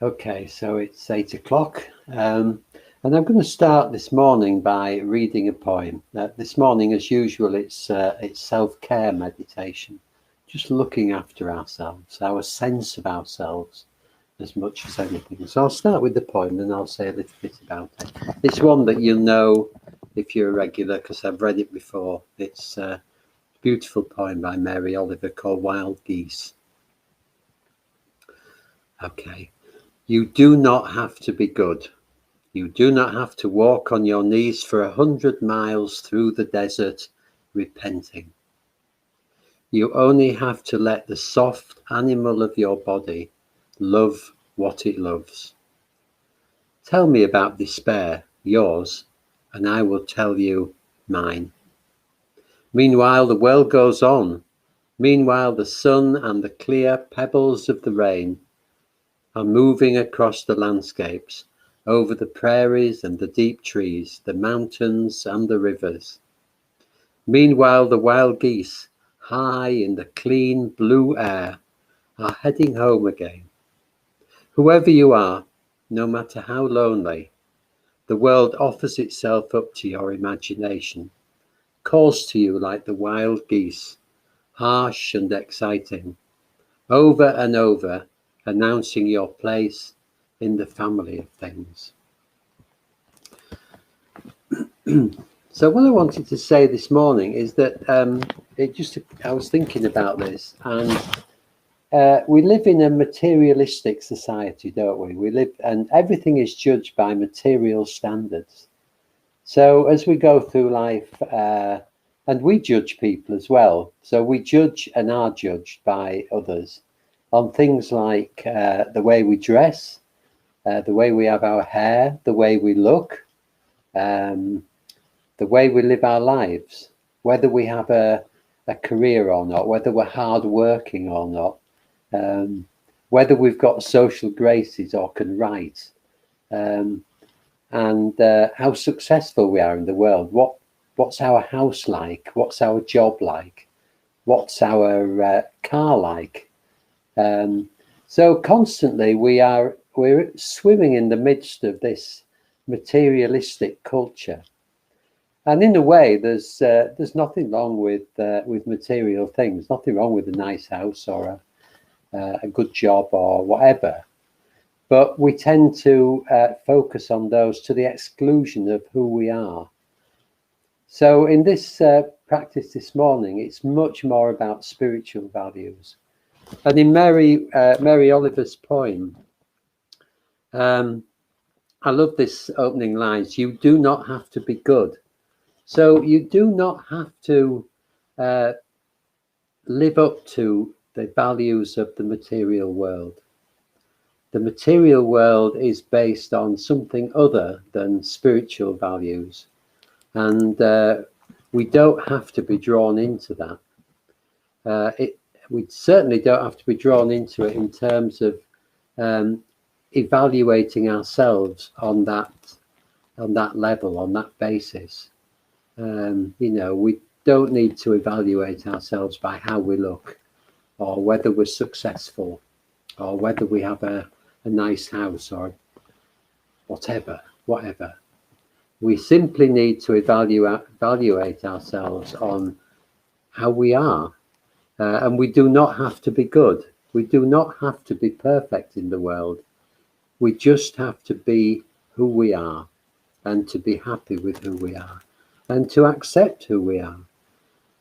Okay, so it's 8 o'clock, and I'm going to start this morning by reading a poem. This morning, as usual, it's self-care meditation, just looking after ourselves, our sense of ourselves, as much as anything. So I'll start with the poem, and I'll say a little bit about it. It's one that you'll know if you're a regular, because I've read it before. It's a beautiful poem by Mary Oliver called Wild Geese. Okay. You do not have to be good. You do not have to walk on your knees for 100 miles through the desert repenting. You only have to let the soft animal of your body love what it loves. Tell me about despair, yours, and I will tell you mine. Meanwhile, the world goes on. Meanwhile, the sun and the clear pebbles of the rain are moving across the landscapes, over the prairies and the deep trees, the mountains and the rivers. Meanwhile, the wild geese, high in the clean blue air, are heading home again. Whoever you are, no matter how lonely, the world offers itself up to your imagination, calls to you like the wild geese, harsh and exciting, over and over, announcing your place in the family of things. So what I wanted to say this morning is that I was thinking about this, and we live in a materialistic society, don't we? We live, and everything is judged by material standards. So as we go through life, and we judge people as well. So we judge and are judged by others on things like the way we dress, the way we have our hair, the way we look, the way we live our lives, whether we have a career or not, whether we're hard working or not, whether we've got social graces or can write, and how successful we are in the world. What's our house like? What's our job like? What's our car like? So constantly we're swimming in the midst of this materialistic culture, and in a way, there's nothing wrong with material things. Nothing wrong with a nice house or a good job or whatever, but we tend to focus on those to the exclusion of who we are. So in this practice this morning, it's much more about spiritual values. And in Mary Oliver's poem, I love this opening lines. You do not have to be good. So you do not have to live up to the values of the material world. The material world is based on something other than spiritual values. And we don't have to be drawn into that. We certainly don't have to be drawn into it in terms of evaluating ourselves on that level, on that basis. We don't need to evaluate ourselves by how we look, or whether we're successful, or whether we have a nice house, or whatever. We simply need to evaluate ourselves on how we are. And we do not have to be good. We do not have to be perfect in the world. We just have to be who we are, and to be happy with who we are, and to accept who we are.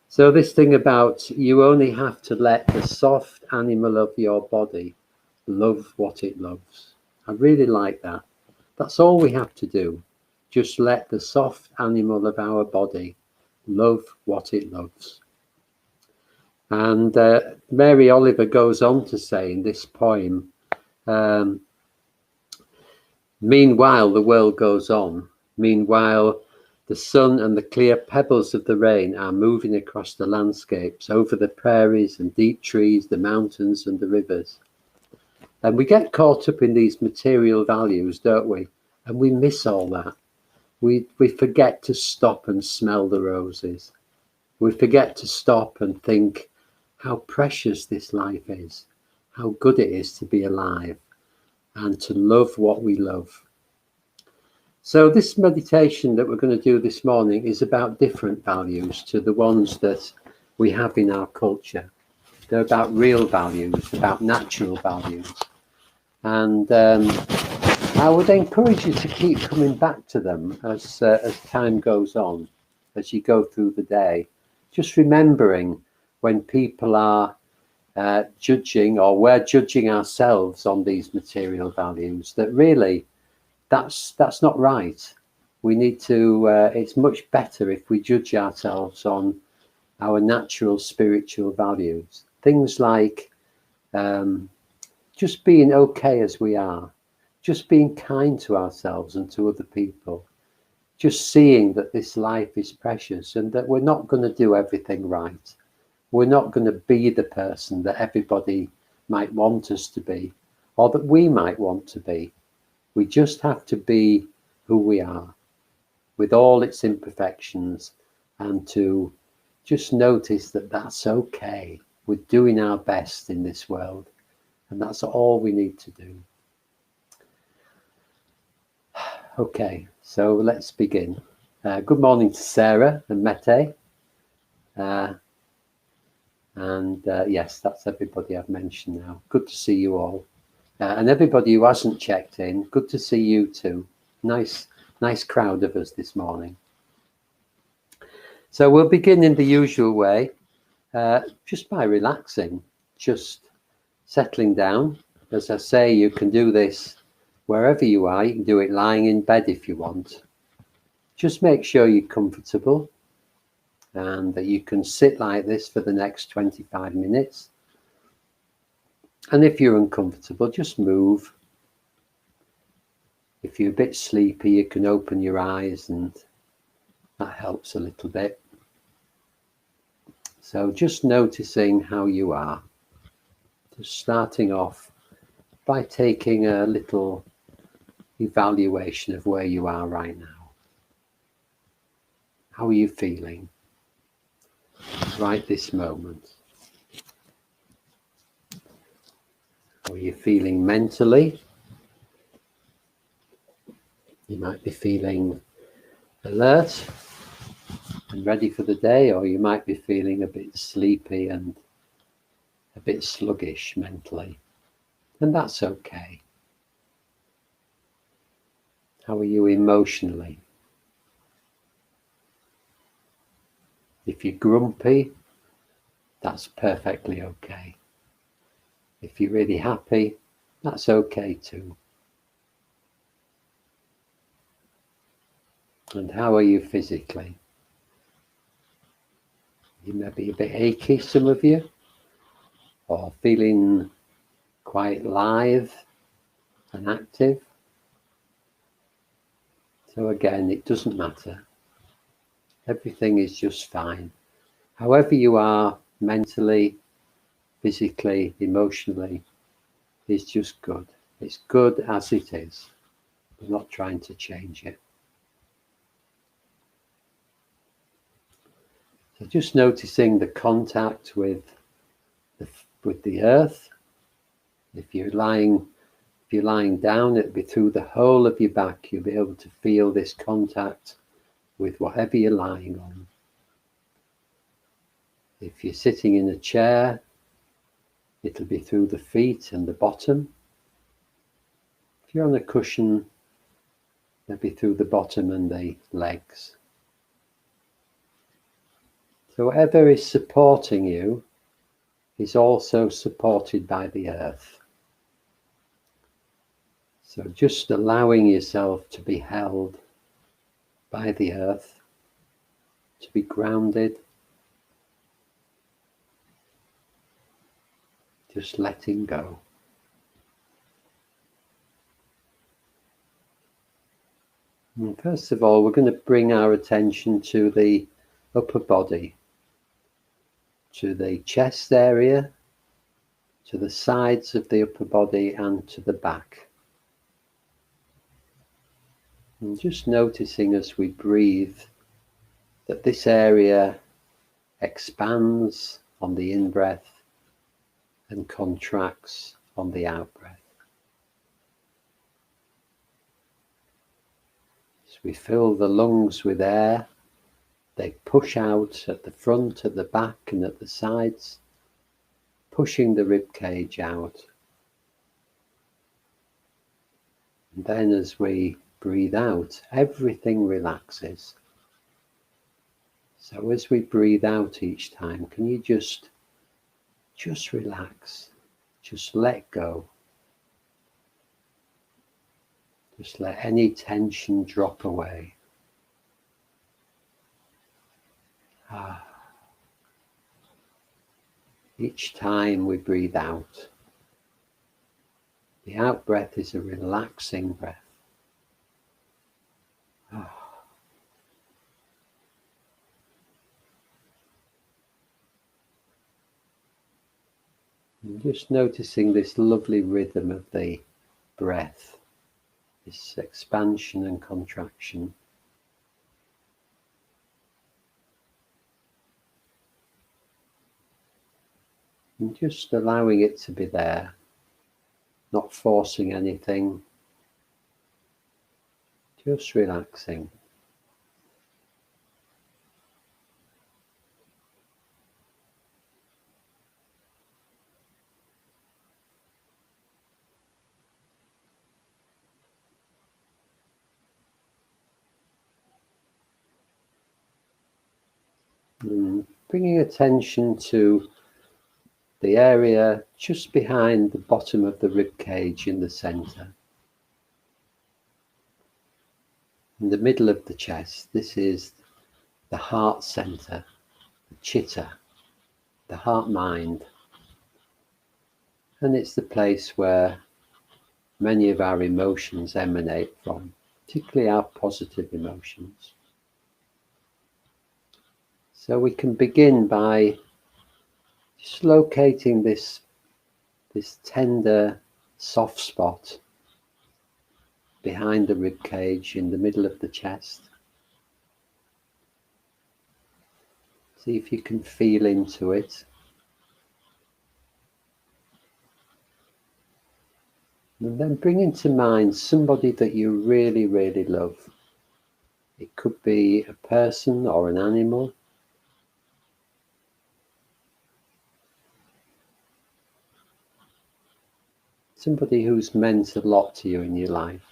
So this thing about you only have to let the soft animal of your body love what it loves. I really like that. That's all we have to do. Just let the soft animal of our body love what it loves. And Mary Oliver goes on to say in this poem, meanwhile, the world goes on. Meanwhile, the sun and the clear pebbles of the rain are moving across the landscapes, over the prairies and deep trees, the mountains and the rivers. And we get caught up in these material values, don't we? And we miss all that. We forget to stop and smell the roses. We forget to stop and think how precious this life is, how good it is to be alive, and to love what we love. So this meditation that we're going to do this morning is about different values to the ones that we have in our culture. They're about real values, about natural values. And I would encourage you to keep coming back to them as time goes on, as you go through the day. Just remembering when people are judging, or we're judging ourselves on these material values, that really that's not right. We need to, it's much better if we judge ourselves on our natural spiritual values. Things like just being okay as we are, just being kind to ourselves and to other people, just seeing that this life is precious and that we're not going to do everything right. We're not going to be the person that everybody might want us to be, or that we might want to be. We just have to be who we are, with all its imperfections, and to just notice that that's okay. We're doing our best in this world, and that's all we need to do. Okay, so let's begin. Good morning to Sarah and Mette. Yes, that's everybody I've mentioned now. Good to see you all. And everybody who hasn't checked in, good to see you too. Nice crowd of us this morning. So we'll begin in the usual way, just by relaxing, just settling down. As I say, you can do this wherever you are. You can do it lying in bed if you want. Just make sure you're comfortable and that you can sit like this for the next 25 minutes. And if you're uncomfortable, just move. If you're a bit sleepy, you can open your eyes, and that helps a little bit. So just noticing how you are. Just starting off by taking a little evaluation of where you are right now. How are you feeling right this moment? How are you feeling mentally? You might be feeling alert and ready for the day, or you might be feeling a bit sleepy and a bit sluggish mentally, and that's okay. How are you emotionally? If you're grumpy, that's perfectly okay. If you're really happy, that's okay too. And how are you physically? You may be a bit achy, some of you, or feeling quite live and active. So again, it doesn't matter. Everything is just fine. However you are mentally, physically, emotionally, is just good. It's good as it is. We're not trying to change it. So just noticing the contact with the earth. If you're lying down, it'll be through the whole of your back. You'll be able to feel this contact with whatever you're lying on. If you're sitting in a chair, it'll be through the feet and the bottom. If you're on a cushion, it'll be through the bottom and the legs. So whatever is supporting you is also supported by the earth. So just allowing yourself to be held by the earth, to be grounded, just letting go. And first of all, we're going to bring our attention to the upper body, to the chest area, to the sides of the upper body, and to the back. And just noticing as we breathe that this area expands on the in-breath and contracts on the out-breath. As we fill the lungs with air, they push out at the front, at the back and at the sides, pushing the rib cage out. And then as we breathe out, everything relaxes. So as we breathe out each time, can you just relax, just let go. Just let any tension drop away. Each time we breathe out, the out breath is a relaxing breath. And just noticing this lovely rhythm of the breath, this expansion and contraction. And just allowing it to be there, not forcing anything, just relaxing. And bringing attention to the area just behind the bottom of the rib cage in the center. In the middle of the chest, this is the heart center, the chitta, the heart mind. And it's the place where many of our emotions emanate from, particularly our positive emotions. So we can begin by just locating this tender, soft spot behind the rib cage in the middle of the chest. See if you can feel into it. And then bring into mind somebody that you really, really love. It could be a person or an animal. Somebody who's meant a lot to you in your life.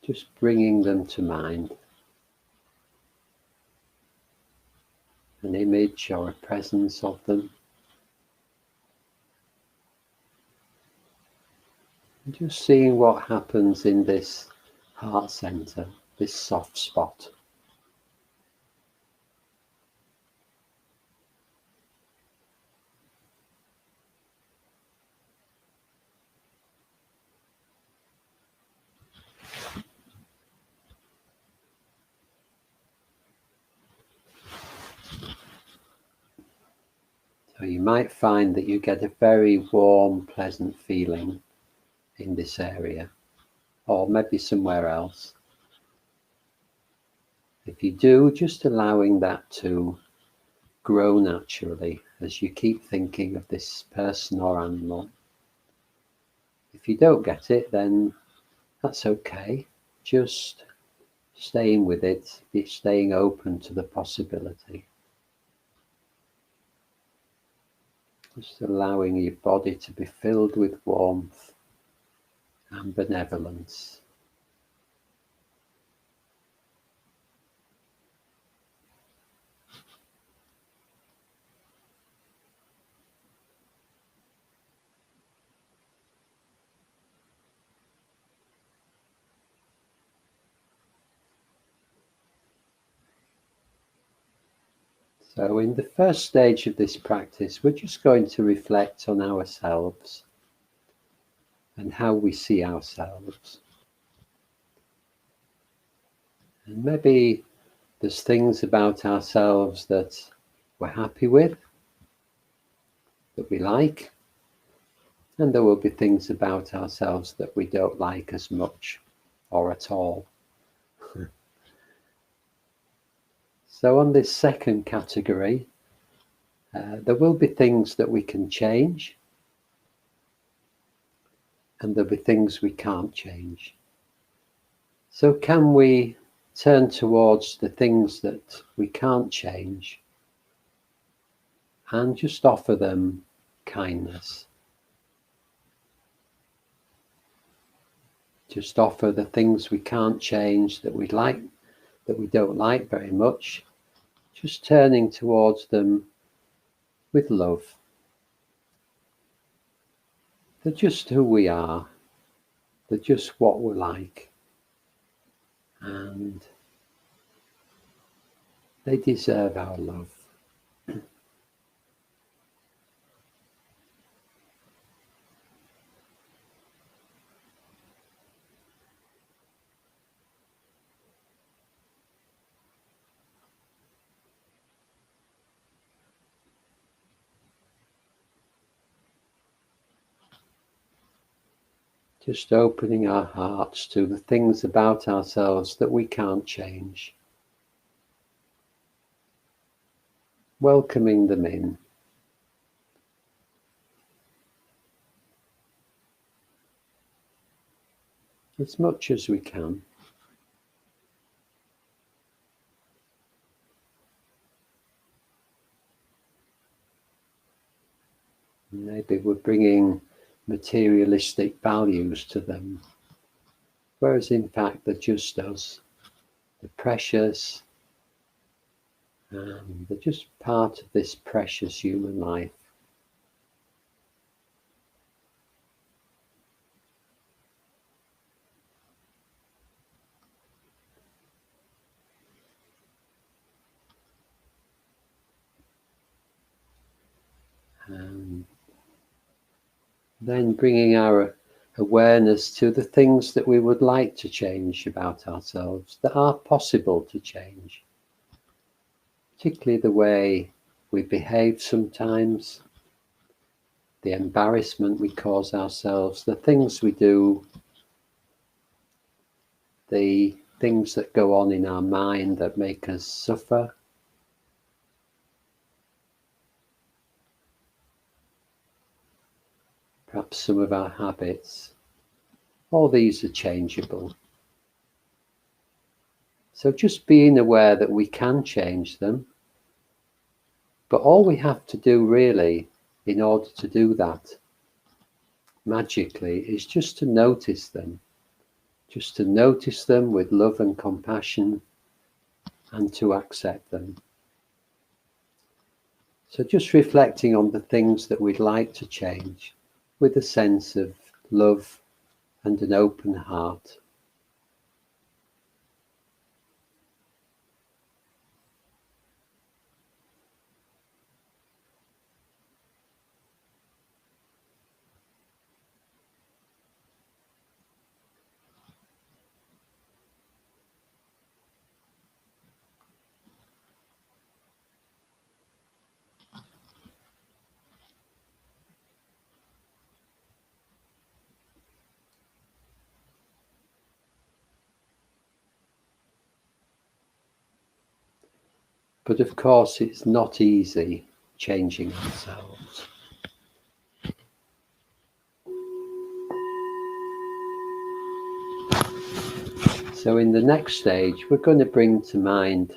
Just bringing them to mind. An image or a presence of them. And just seeing what happens in this heart center, this soft spot. So you might find that you get a very warm, pleasant feeling in this area, or maybe somewhere else. If you do, just allowing that to grow naturally as you keep thinking of this person or animal. If you don't get it, then that's okay. Just staying with it, staying open to the possibility. Just allowing your body to be filled with warmth and benevolence. So in the first stage of this practice, we're just going to reflect on ourselves and how we see ourselves. And maybe there's things about ourselves that we're happy with, that we like, and there will be things about ourselves that we don't like as much or at all. So on this second category, there will be things that we can change, and there'll be things we can't change. So can we turn towards the things that we can't change and just offer them kindness? Just offer the things we can't change, that we like, that we don't like very much, just turning towards them with love. They're just who we are. They're just what we're like. And they deserve our love. Just opening our hearts to the things about ourselves that we can't change. Welcoming them in. As much as we can. Maybe we're bringing materialistic values to them, whereas in fact they're just us. They're precious, and they're just part of this precious human life. And then bringing our awareness to the things that we would like to change about ourselves, that are possible to change. Particularly the way we behave sometimes, the embarrassment we cause ourselves, the things we do, the things that go on in our mind that make us suffer. Perhaps some of our habits. All these are changeable. So just being aware that we can change them, but all we have to do really in order to do that magically is just to notice them. Just to notice them with love and compassion and to accept them. So just reflecting on the things that we'd like to change with a sense of love and an open heart. But of course, it's not easy changing ourselves. So in the next stage, we're going to bring to mind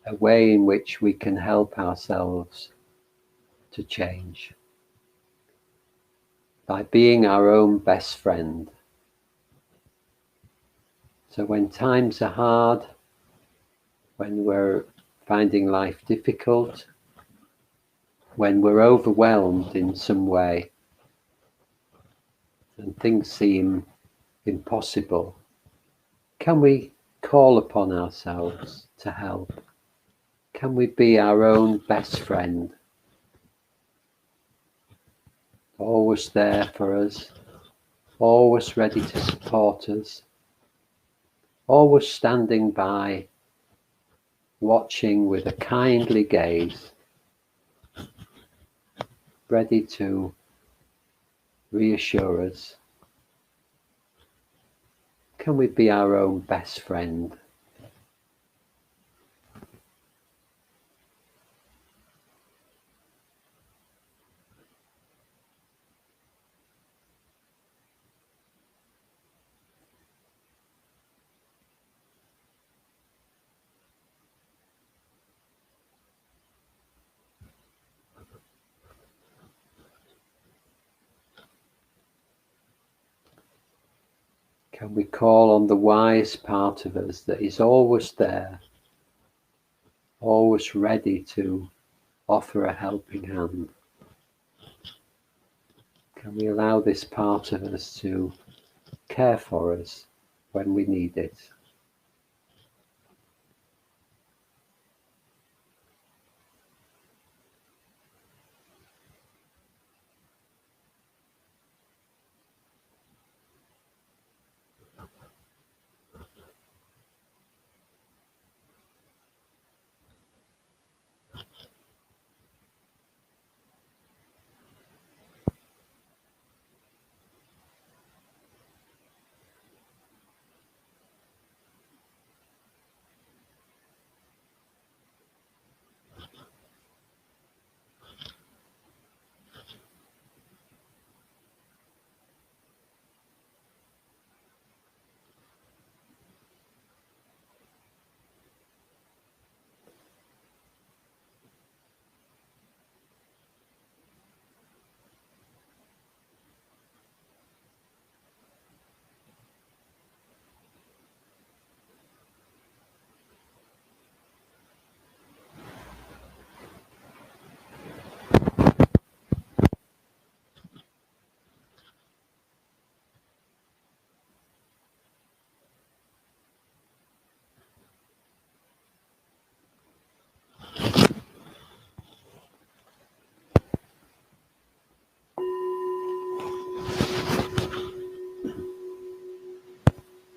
a way in which we can help ourselves to change by being our own best friend. So when times are hard, when we're finding life difficult, when we're overwhelmed in some way and things seem impossible, can we call upon ourselves to help? Can we be our own best friend? Always there for us, always ready to support us, always standing by, watching with a kindly gaze, ready to reassure us. Can we be our own best friend? Can we call on the wise part of us that is always there, always ready to offer a helping hand? Can we allow this part of us to care for us when we need it?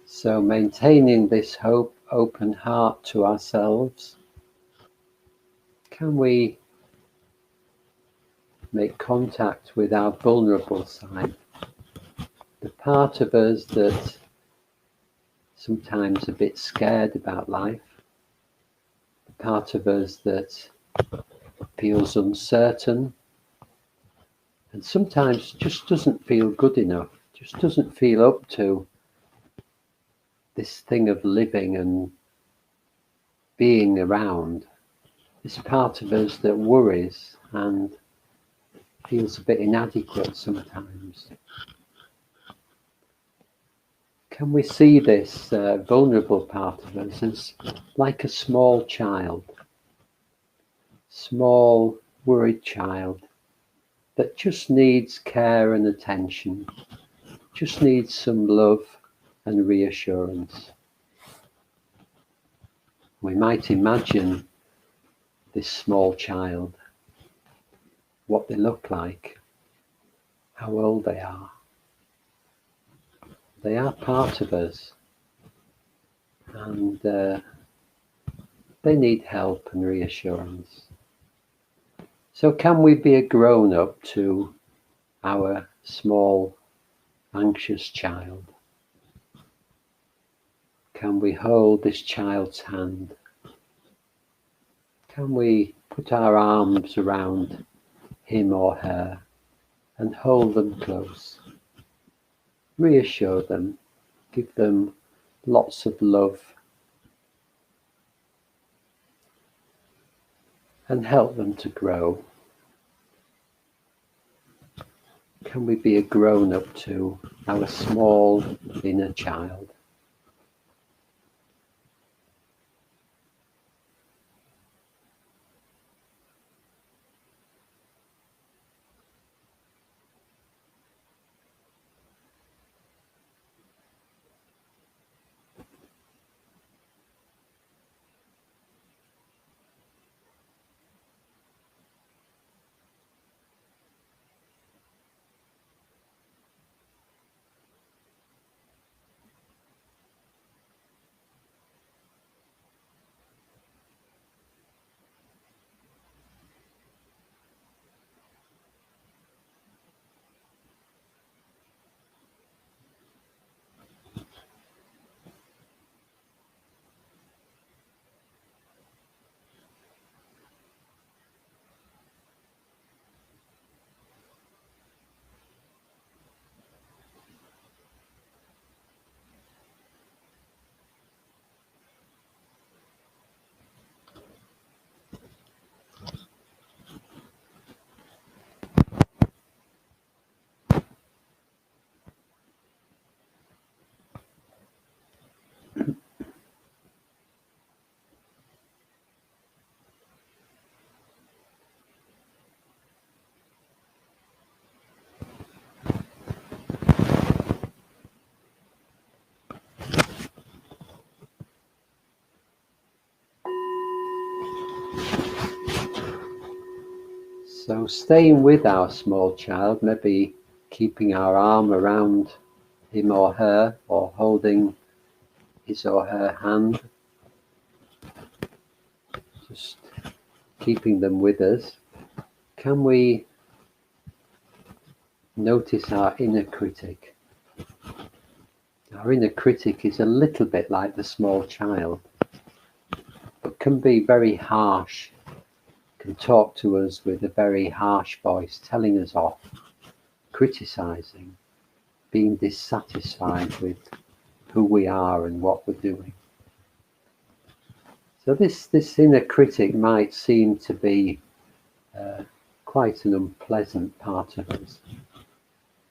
So maintaining this hope, open heart to ourselves, can we make contact with our vulnerable side, the part of us that's sometimes a bit scared about life, the part of us that feels uncertain and sometimes just doesn't feel good enough, just doesn't feel up to this thing of living and being around, this part of us that worries and feels a bit inadequate sometimes. Can we see this vulnerable part of us as like a small child, small worried child that just needs care and attention, just needs some love and reassurance? We might imagine this small child, what they look like, how old they are. They are part of us, and they need help and reassurance. So can we be a grown-up to our small, anxious child? Can we hold this child's hand? Can we put our arms around him or her and hold them close? Reassure them, give them lots of love, and help them to grow. Can we be a grown-up to our small inner child? So staying with our small child, maybe keeping our arm around him or her, or holding his or her hand, just keeping them with us. Can we notice our inner critic? Our inner critic is a little bit like the small child, but can be very harsh, can talk to us with a very harsh voice, telling us off, criticizing, being dissatisfied with who we are and what we're doing. So this inner critic might seem to be quite an unpleasant part of us.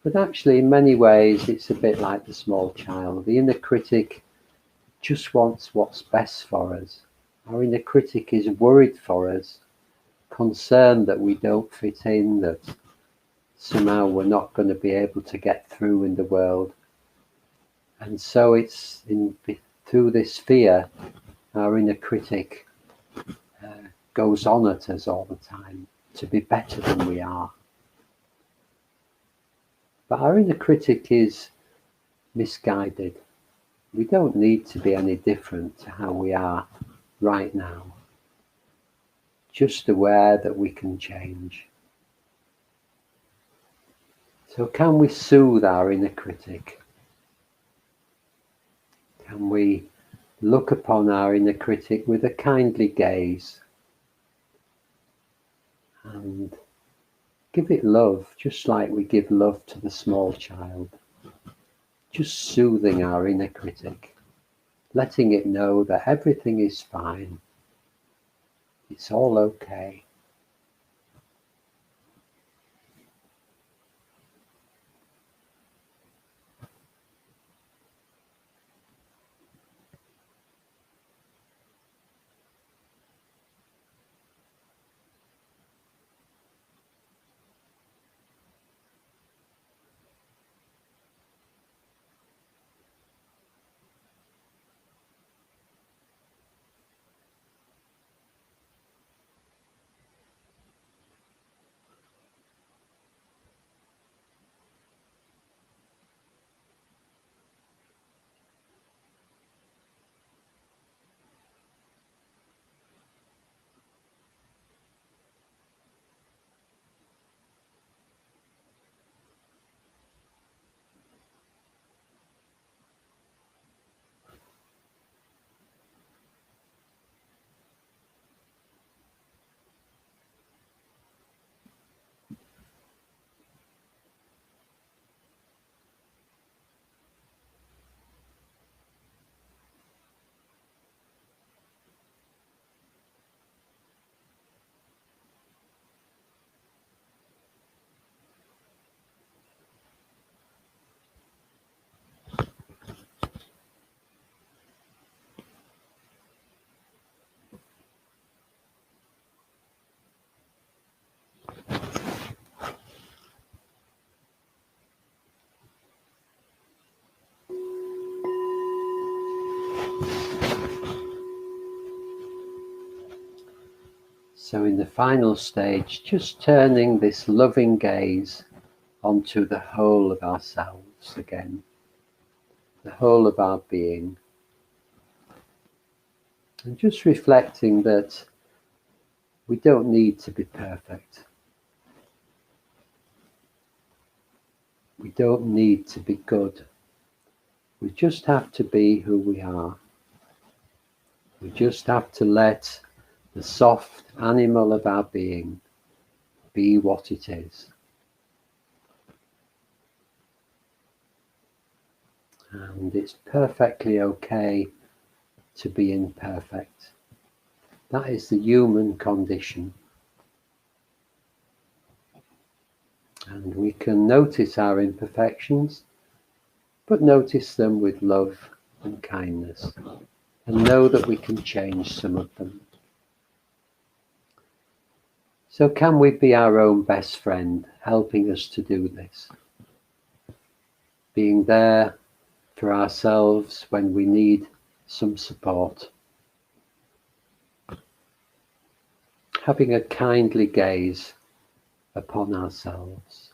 But actually, in many ways, it's a bit like the small child. The inner critic just wants what's best for us. Our inner critic is worried for us, concerned that we don't fit in, that somehow we're not going to be able to get through in the world. And so it's through this fear, our inner critic goes on at us all the time to be better than we are. But our inner critic is misguided. We don't need to be any different to how we are right now. Just aware that we can change. So can we soothe our inner critic? Can we look upon our inner critic with a kindly gaze and give it love, just like we give love to the small child? Just soothing our inner critic, letting it know that everything is fine. It's all okay. So in the final stage, just turning this loving gaze onto the whole of ourselves again, the whole of our being, and just reflecting that we don't need to be perfect. We don't need to be good. We just have to be who we are. We just have to let the soft animal of our being be what it is. And it's perfectly okay to be imperfect. That is the human condition. And we can notice our imperfections, but notice them with love and kindness, and know that we can change some of them. So can we be our own best friend, helping us to do this? Being there for ourselves when we need some support. Having a kindly gaze upon ourselves.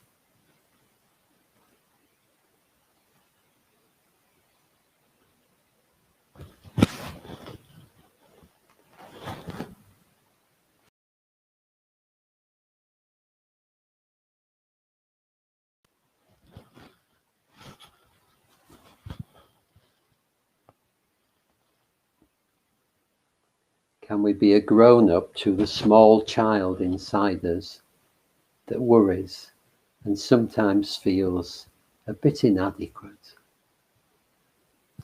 Can we be a grown-up to the small child inside us that worries and sometimes feels a bit inadequate?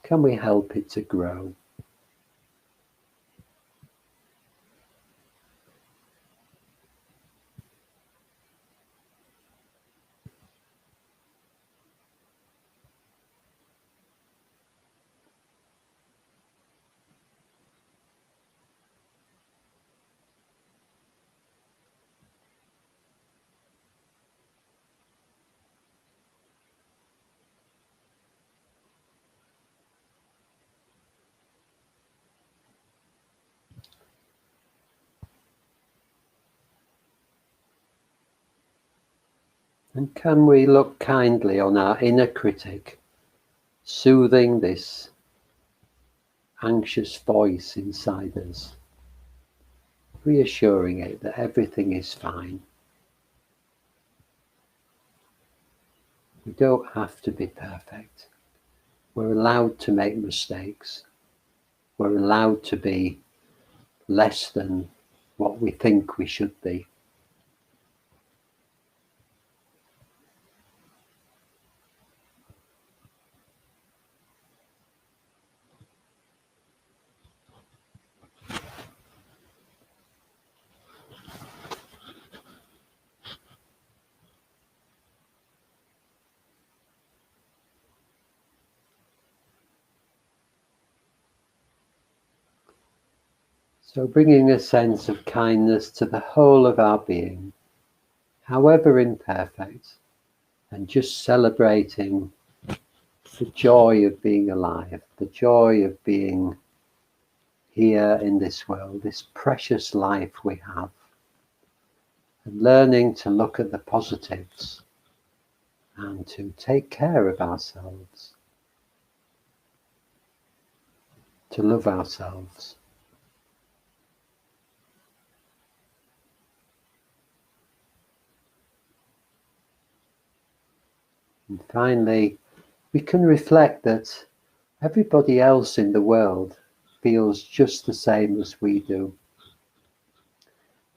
Can we help it to grow? And can we look kindly on our inner critic, soothing this anxious voice inside us, reassuring it that everything is fine. We don't have to be perfect. We're allowed to make mistakes. We're allowed to be less than what we think we should be. So bringing a sense of kindness to the whole of our being, however imperfect, and just celebrating the joy of being alive, the joy of being here in this world, this precious life we have, and learning to look at the positives and to take care of ourselves, to love ourselves. And finally, we can reflect that everybody else in the world feels just the same as we do.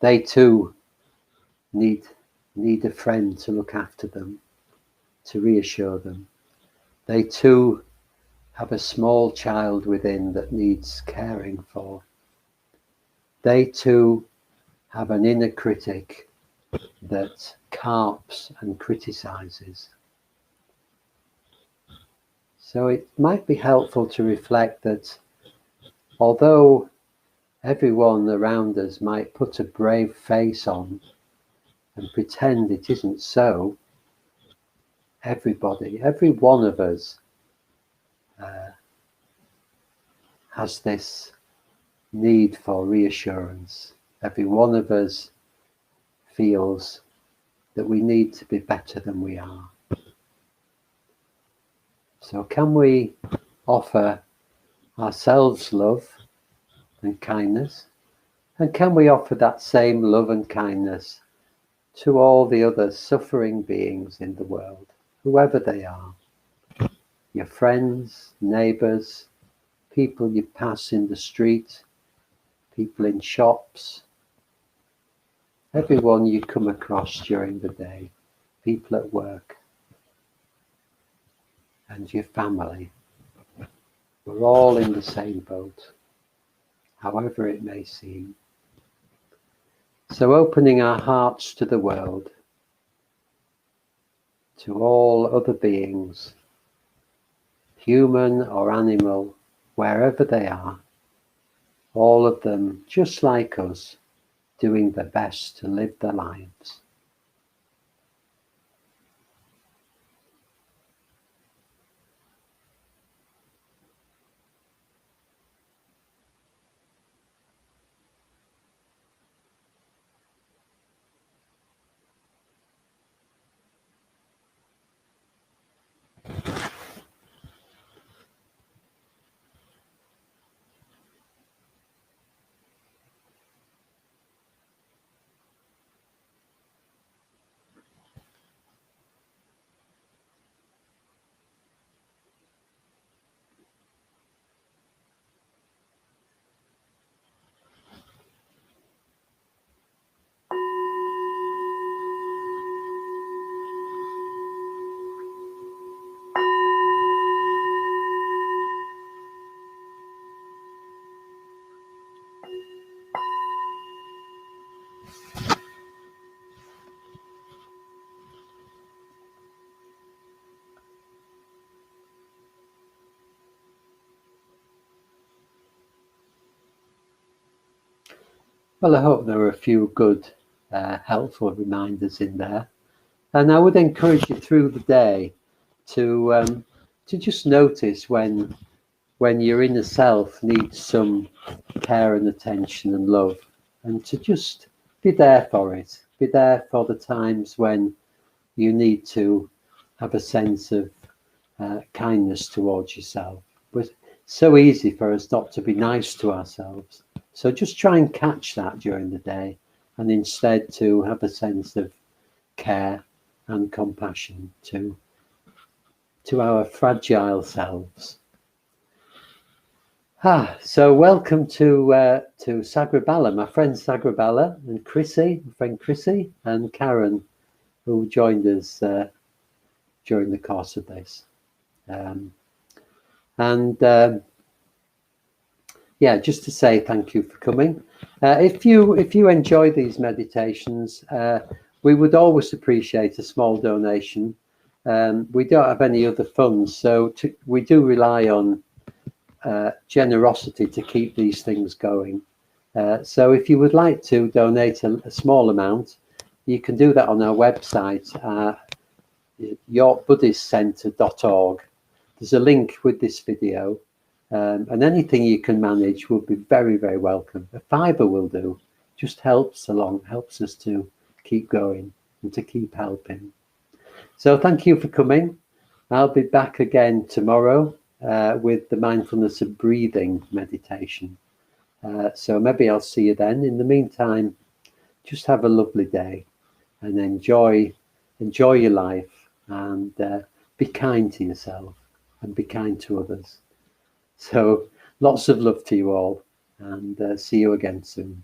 They too need a friend to look after them, to reassure them. They too have a small child within that needs caring for. They too have an inner critic that carps and criticizes. So it might be helpful to reflect that although everyone around us might put a brave face on and pretend it isn't so, everybody, every one of us has this need for reassurance. Every one of us feels that we need to be better than we are. So can we offer ourselves love and kindness? And can we offer that same love and kindness to all the other suffering beings in the world, whoever they are? Your friends, neighbours, people you pass in the street, people in shops, everyone you come across during the day, people at work, and your family. We're all in the same boat, however it may seem. So opening our hearts to the world, to all other beings, human or animal, wherever they are, all of them just like us, doing their best to live their lives. Well, I hope there are a few good, helpful reminders in there. And I would encourage you through the day to just notice when your inner self needs some care and attention and love, and to just be there for it. Be there for the times when you need to have a sense of kindness towards yourself. But so easy for us not to be nice to ourselves. So just try and catch that during the day, and instead to have a sense of care and compassion to our fragile selves. So welcome to Sagrabala, my friend Sagrabala, and Chrissy, my friend Chrissy, and Karen, who joined us during the course of this. Yeah, just to say thank you for coming. If you enjoy these meditations, we would always appreciate a small donation. We don't have any other funds, so we do rely on generosity to keep these things going. So if you would like to donate a small amount, you can do that on our website, yorkbuddhistcentre.org. There's a link with this video, and anything you can manage will be very, very welcome. A fiver will do. Just helps us to keep going and to keep helping. So thank you for coming. I'll be back again tomorrow with the mindfulness of breathing meditation. So maybe I'll see you then. In the meantime, just have a lovely day and enjoy your life, and be kind to yourself and be kind to others. So lots of love to you all, and see you again soon.